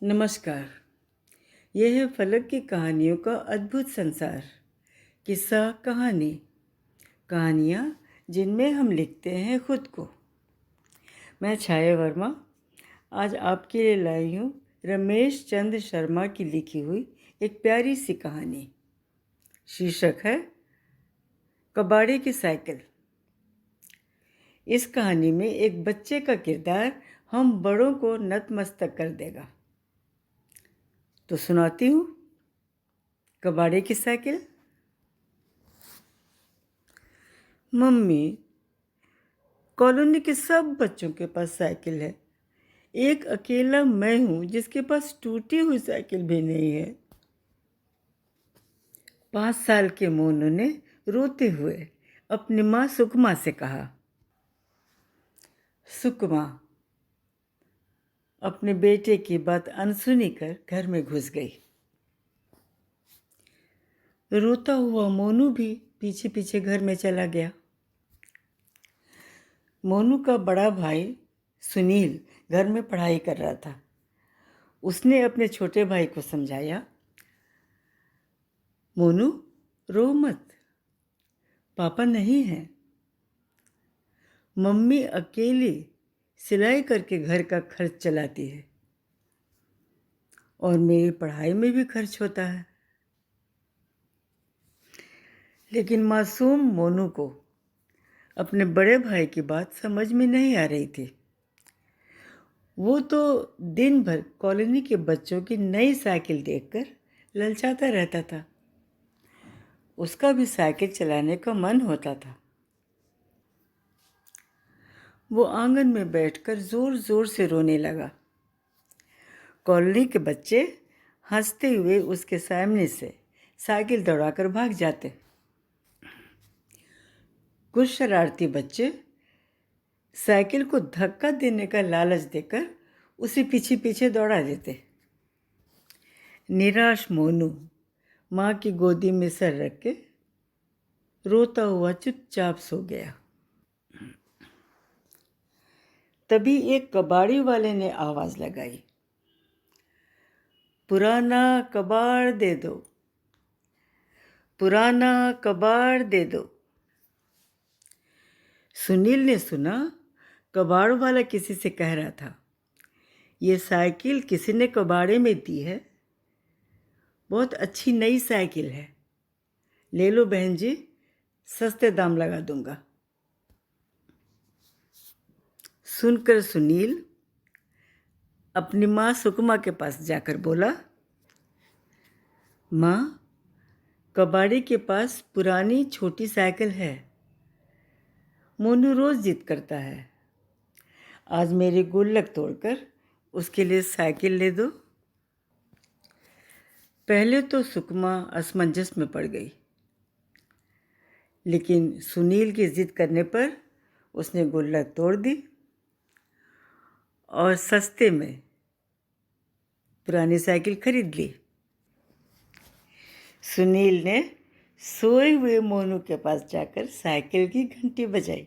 नमस्कार। यह है फलक की कहानियों का अद्भुत संसार। किस्सा कहानी, कहानियाँ जिनमें हम लिखते हैं खुद को। मैं छाया वर्मा आज आपके लिए लाई हूँ रमेश चंद्र शर्मा की लिखी हुई एक प्यारी सी कहानी। शीर्षक है कबाड़े की साइकिल। इस कहानी में एक बच्चे का किरदार हम बड़ों को नतमस्तक कर देगा। तो सुनाती हूँ कबाड़े की साइकिल। मम्मी, कॉलोनी के सब बच्चों के पास साइकिल है, एक अकेला मैं हूँ जिसके पास टूटी हुई साइकिल भी नहीं है। 5 साल के मोनू ने रोते हुए अपनी माँ सुकमा से कहा। सुकमा अपने बेटे की बात अनसुनी कर घर में घुस गई। रोता हुआ मोनू भी पीछे पीछे घर में चला गया। मोनू का बड़ा भाई सुनील घर में पढ़ाई कर रहा था। उसने अपने छोटे भाई को समझाया, मोनू रो मत, पापा नहीं हैं। मम्मी अकेली सिलाई करके घर का खर्च चलाती है और मेरी पढ़ाई में भी खर्च होता है। लेकिन मासूम मोनू को अपने बड़े भाई की बात समझ में नहीं आ रही थी। वो तो दिन भर कॉलोनी के बच्चों की नई साइकिल देखकर ललचाता रहता था। उसका भी साइकिल चलाने का मन होता था। वो आंगन में बैठकर जोर जोर से रोने लगा। कॉलोनी के बच्चे हंसते हुए उसके सामने से साइकिल दौड़ाकर भाग जाते। कुछ शरारती बच्चे साइकिल को धक्का देने का लालच देकर उसे पीछे पीछे दौड़ा देते। निराश मोनू माँ की गोदी में सर रख के रोता हुआ चुपचाप सो गया। तभी एक कबाड़ी वाले ने आवाज़ लगाई, पुराना कबाड़ दे दो, पुराना कबाड़ दे दो। सुनील ने सुना कबाड़ वाला किसी से कह रहा था, ये साइकिल किसी ने कबाड़े में दी है, बहुत अच्छी नई साइकिल है, ले लो बहन जी, सस्ते दाम लगा दूंगा। सुनकर सुनील अपनी माँ सुकमा के पास जाकर बोला, माँ, कबाड़ी के पास पुरानी छोटी साइकिल है, मोनू रोज़ जिद करता है, आज मेरी गुल्लक तोड़कर उसके लिए साइकिल ले दो। पहले तो सुकमा असमंजस में पड़ गई, लेकिन सुनील की जिद करने पर उसने गुल्लक तोड़ दी और सस्ते में पुरानी साइकिल खरीद ली। सुनील ने सोए हुए मोनू के पास जाकर साइकिल की घंटी बजाई।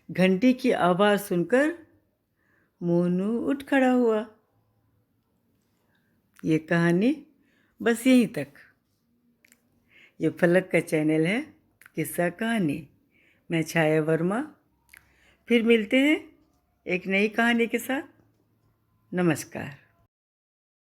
घंटी की आवाज़ सुनकर मोनू उठ खड़ा हुआ। ये कहानी बस यहीं तक। ये फलक का चैनल है किस्सा कहानी। मैं छाया वर्मा। फिर मिलते हैं एक नई कहानी के साथ। नमस्कार।